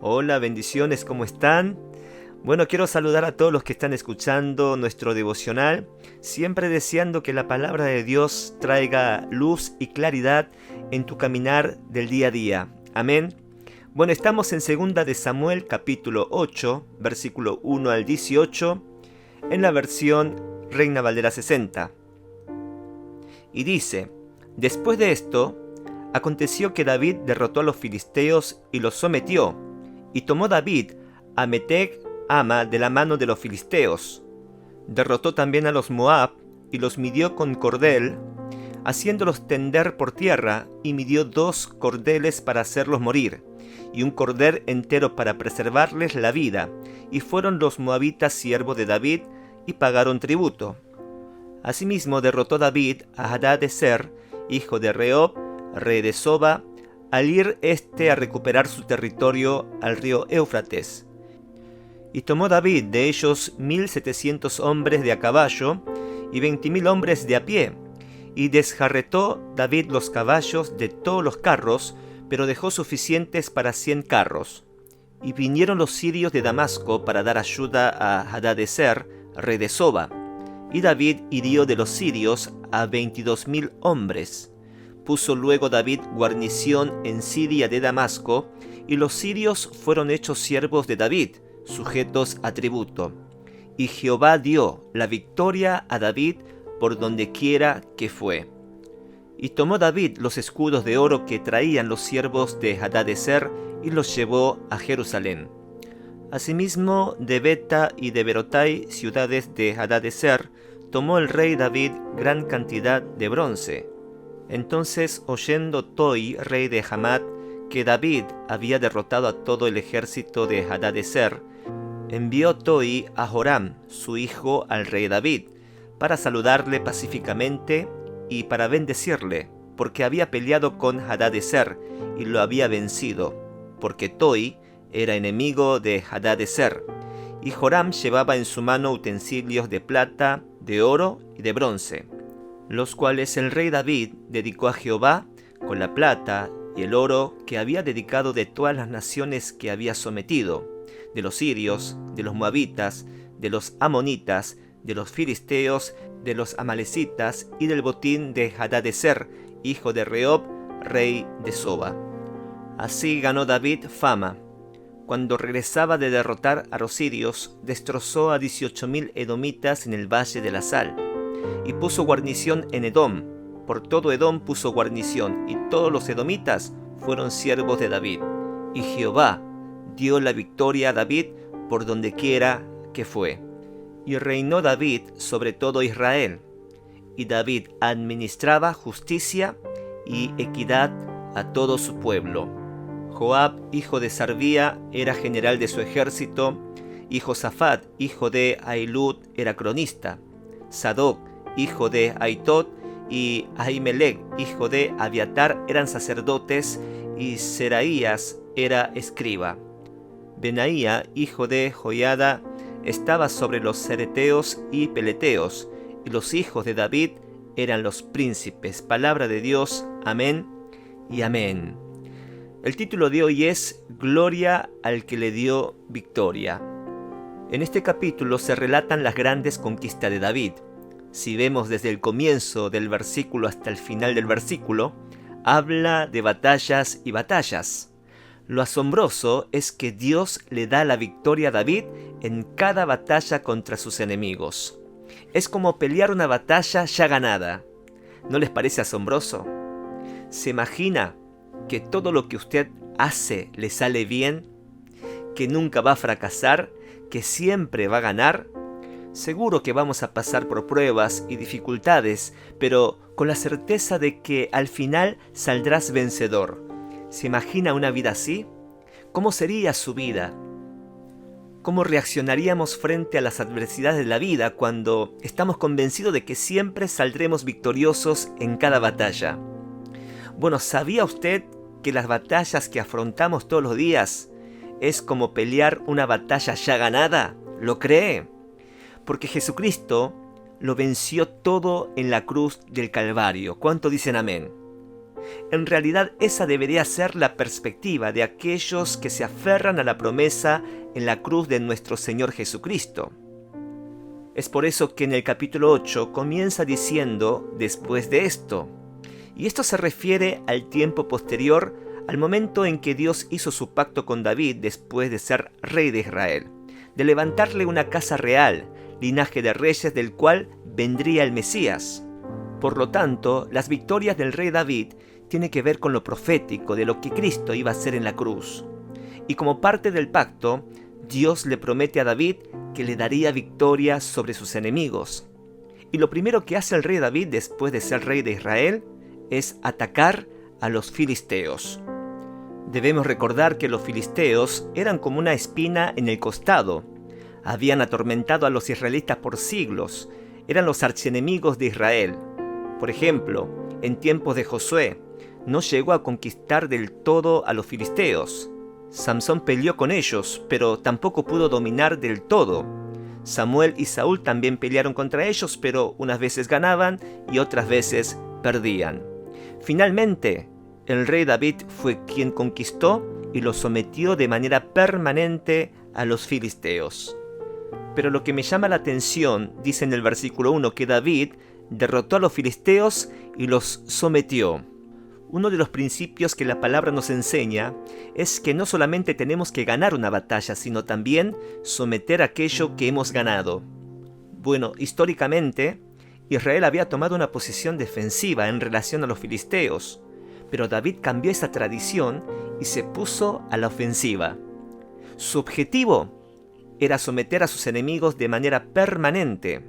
Hola, bendiciones, ¿cómo están? Bueno, quiero saludar a todos los que están escuchando nuestro devocional, siempre deseando que la palabra de Dios traiga luz y claridad en tu caminar del día a día. Amén. Bueno, estamos en 2 de Samuel capítulo 8, versículo 1 al 18, en la versión Reina Valera 60. Y dice: Después de esto, aconteció que David derrotó a los filisteos y los sometió, y tomó David a Meteg Ama de la mano de los filisteos. Derrotó también a los Moab y los midió con cordel, haciéndolos tender por tierra, y midió 2 cordeles para hacerlos morir, y un cordel entero para preservarles la vida, y fueron los moabitas siervos de David, y pagaron tributo. Asimismo derrotó David a Hadadezer, hijo de Rehob, rey de Soba, al ir a recuperar su territorio al río Éufrates. Y tomó David de ellos 1,700 hombres de a caballo y 20,000 hombres de a pie, y desjarretó David los caballos de todos los carros, pero dejó suficientes para 100 carros. Y vinieron los sirios de Damasco para dar ayuda a Hadadezer, rey de Soba, y David hirió de los sirios a 22,000 hombres. Puso luego David guarnición en Siria de Damasco, y los sirios fueron hechos siervos de David, sujetos a tributo. Y Jehová dio la victoria a David por donde quiera que fue. Y tomó David los escudos de oro que traían los siervos de Hadadezer y los llevó a Jerusalén. Asimismo, de Beta y de Berotai, ciudades de Hadadezer, tomó el rey David gran cantidad de bronce. Entonces, oyendo Toi, rey de Hamat, que David había derrotado a todo el ejército de Hadadezer, envió Toi a Joram, su hijo, al rey David, para saludarle pacíficamente y para bendecirle, porque había peleado con Hadadezer y lo había vencido, porque Toi era enemigo de Hadadezer. Y Joram llevaba en su mano utensilios de plata, de oro y de bronce, los cuales el rey David dedicó a Jehová con la plata y el oro que había dedicado de todas las naciones que había sometido, de los sirios, de los moabitas, de los amonitas, de los filisteos, de los amalecitas y del botín de Hadadezer, hijo de Rehob, rey de Soba. Así ganó David fama. Cuando regresaba de derrotar a los sirios, destrozó a 18,000 edomitas en el valle de la Sal, y puso guarnición en Edom. Por todo Edom puso guarnición, y todos los edomitas fueron siervos de David. Y Jehová dio la victoria a David por donde quiera que fue. Y reinó David sobre todo Israel. Y David administraba justicia y equidad a todo su pueblo. Joab, hijo de Sarvía, era general de su ejército, y Josafat, hijo de Ahilud, era cronista. Sadoc, hijo de Aitot, y Ahimelech, hijo de Abiatar, eran sacerdotes, y Seraías era escriba. Benaía, hijo de Joiada, estaba sobre los cereteos y peleteos, y los hijos de David eran los príncipes. Palabra de Dios, amén y amén. El título de hoy es Gloria al que le dio victoria. En este capítulo se relatan las grandes conquistas de David. Si vemos desde el comienzo del versículo hasta el final del versículo, habla de batallas y batallas. Lo asombroso es que Dios le da la victoria a David en cada batalla contra sus enemigos. Es como pelear una batalla ya ganada. ¿No les parece asombroso? ¿Se imagina que todo lo que usted hace le sale bien? ¿Que nunca va a fracasar? ¿Que siempre va a ganar? Seguro que vamos a pasar por pruebas y dificultades, pero con la certeza de que al final saldrás vencedor. ¿Se imagina una vida así? ¿Cómo sería su vida? ¿Cómo reaccionaríamos frente a las adversidades de la vida cuando estamos convencidos de que siempre saldremos victoriosos en cada batalla? Bueno, ¿sabía usted que las batallas que afrontamos todos los días es como pelear una batalla ya ganada? ¿Lo cree? Porque Jesucristo lo venció todo en la cruz del Calvario. ¿Cuánto dicen amén? En realidad esa debería ser la perspectiva de aquellos que se aferran a la promesa en la cruz de nuestro Señor Jesucristo. Es por eso que en el capítulo 8 comienza diciendo después de esto. Y esto se refiere al tiempo posterior al momento en que Dios hizo su pacto con David después de ser rey de Israel, de levantarle una casa real, linaje de reyes del cual vendría el Mesías. Por lo tanto, las victorias del rey David tienen que ver con lo profético de lo que Cristo iba a hacer en la cruz. Y como parte del pacto, Dios le promete a David que le daría victoria sobre sus enemigos. Y lo primero que hace el rey David después de ser rey de Israel es atacar a los filisteos. Debemos recordar que los filisteos eran como una espina en el costado. Habían atormentado a los israelitas por siglos. Eran los archienemigos de Israel. Por ejemplo, en tiempos de Josué, no llegó a conquistar del todo a los filisteos. Samsón peleó con ellos, pero tampoco pudo dominar del todo. Samuel y Saúl también pelearon contra ellos, pero unas veces ganaban y otras veces perdían. Finalmente, el rey David fue quien conquistó y los sometió de manera permanente a los filisteos. Pero lo que me llama la atención, dice en el versículo 1, que David derrotó a los filisteos y los sometió. Uno de los principios que la palabra nos enseña es que no solamente tenemos que ganar una batalla, sino también someter aquello que hemos ganado. Bueno, históricamente, Israel había tomado una posición defensiva en relación a los filisteos, pero David cambió esa tradición y se puso a la ofensiva. Su objetivo era someter a sus enemigos de manera permanente.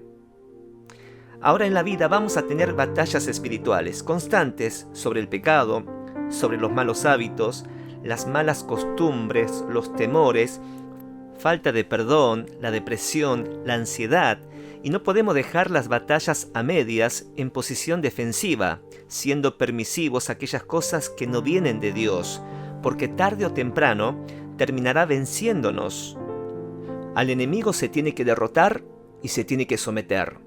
Ahora en la vida vamos a tener batallas espirituales constantes sobre el pecado, sobre los malos hábitos, las malas costumbres, los temores, falta de perdón, la depresión, la ansiedad, y no podemos dejar las batallas a medias en posición defensiva, siendo permisivos a aquellas cosas que no vienen de Dios, porque tarde o temprano terminará venciéndonos. Al enemigo se tiene que derrotar y se tiene que someter.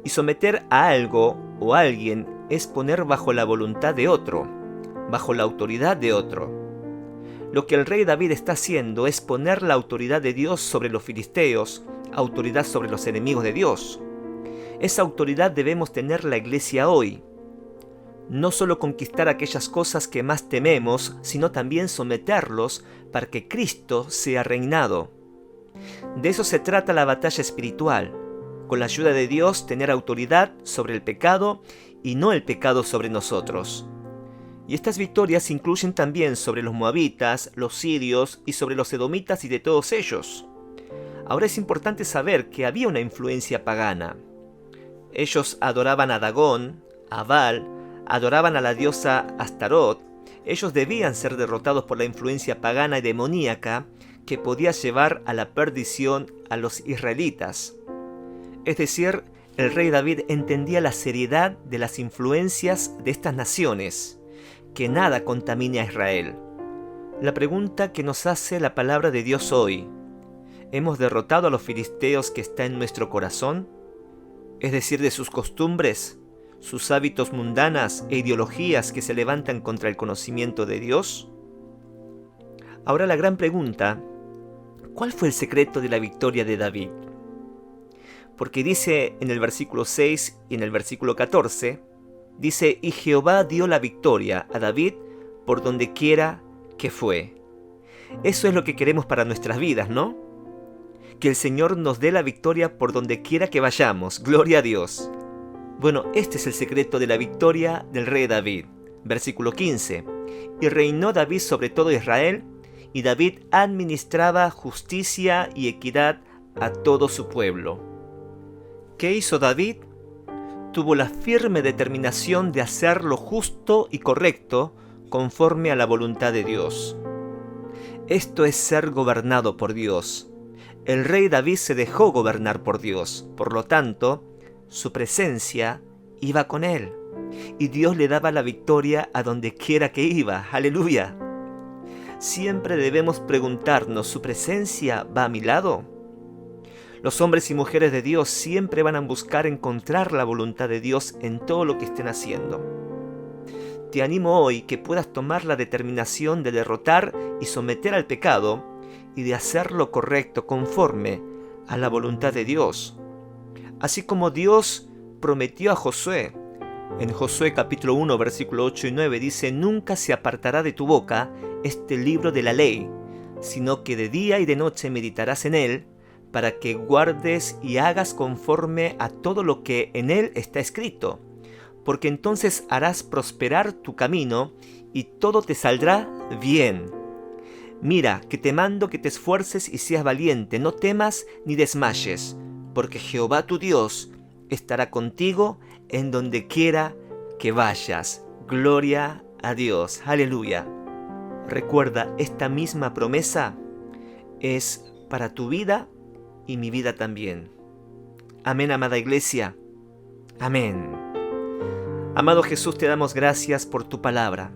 Y someter a algo o a alguien es poner bajo la voluntad de otro, bajo la autoridad de otro. Lo que el rey David está haciendo es poner la autoridad de Dios sobre los filisteos, autoridad sobre los enemigos de Dios. Esa autoridad debemos tener la iglesia hoy. No solo conquistar aquellas cosas que más tememos, sino también someterlos para que Cristo sea reinado. De eso se trata la batalla espiritual. Con la ayuda de Dios, tener autoridad sobre el pecado y no el pecado sobre nosotros. Y estas victorias incluyen también sobre los moabitas, los sirios y sobre los edomitas y de todos ellos. Ahora es importante saber que había una influencia pagana. Ellos adoraban a Dagón, a Baal, adoraban a la diosa Astarot. Ellos debían ser derrotados por la influencia pagana y demoníaca que podía llevar a la perdición a los israelitas. Es decir, el rey David entendía la seriedad de las influencias de estas naciones, que nada contamine a Israel. La pregunta que nos hace la palabra de Dios hoy: ¿hemos derrotado a los filisteos que está en nuestro corazón? Es decir, de sus costumbres, sus hábitos mundanas e ideologías que se levantan contra el conocimiento de Dios. Ahora la gran pregunta: ¿cuál fue el secreto de la victoria de David? Porque dice en el versículo 6 y en el versículo 14, dice: y Jehová dio la victoria a David por donde quiera que fue. Eso es lo que queremos para nuestras vidas, ¿no? Que el Señor nos dé la victoria por donde quiera que vayamos. Gloria a Dios. Bueno, este es el secreto de la victoria del rey David. Versículo 15. Y reinó David sobre todo Israel, y David administraba justicia y equidad a todo su pueblo. ¿Qué hizo David? Tuvo la firme determinación de hacer lo justo y correcto conforme a la voluntad de Dios. Esto es ser gobernado por Dios. El rey David se dejó gobernar por Dios, por lo tanto, su presencia iba con él, y Dios le daba la victoria a donde quiera que iba. ¡Aleluya! Siempre debemos preguntarnos: ¿su presencia va a mi lado? Los hombres y mujeres de Dios siempre van a buscar encontrar la voluntad de Dios en todo lo que estén haciendo. te animo hoy que puedas tomar la determinación de derrotar y someter al pecado y de hacer lo correcto conforme a la voluntad de Dios. Así como Dios prometió a Josué. En Josué capítulo 1, versículo 8 y 9 dice: «Nunca se apartará de tu boca este libro de la ley, sino que de día y de noche meditarás en él, para que guardes y hagas conforme a todo lo que en él está escrito, porque entonces harás prosperar tu camino y todo te saldrá bien. Mira, que te mando que te esfuerces y seas valiente, no temas ni desmayes, porque Jehová tu Dios estará contigo en donde quiera que vayas». Gloria a Dios, aleluya. Recuerda, esta misma promesa es para tu vida y mi vida también. Amén, amada iglesia. Amén. Amado Jesús, te damos gracias por tu palabra.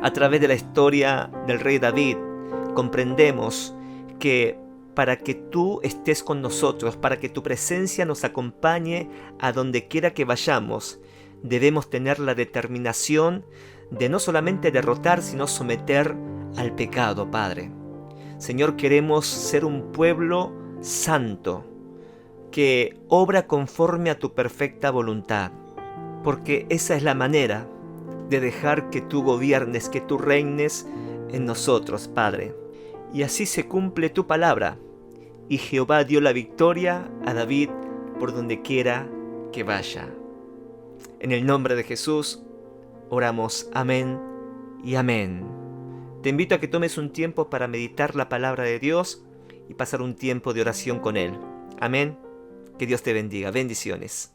A través de la historia del rey David, comprendemos que para que tú estés con nosotros, para que tu presencia nos acompañe a donde quiera que vayamos, debemos tener la determinación de no solamente derrotar, sino someter al pecado, Padre. Señor, queremos ser un pueblo santo, que obra conforme a tu perfecta voluntad, porque esa es la manera de dejar que tú gobiernes, que tú reines en nosotros, Padre. Y así se cumple tu palabra, y Jehová dio la victoria a David por donde quiera que vaya. En el nombre de Jesús oramos, amén y amén. Te invito a que tomes un tiempo para meditar la palabra de Dios y pasar un tiempo de oración con Él. Amén. Que Dios te bendiga. Bendiciones.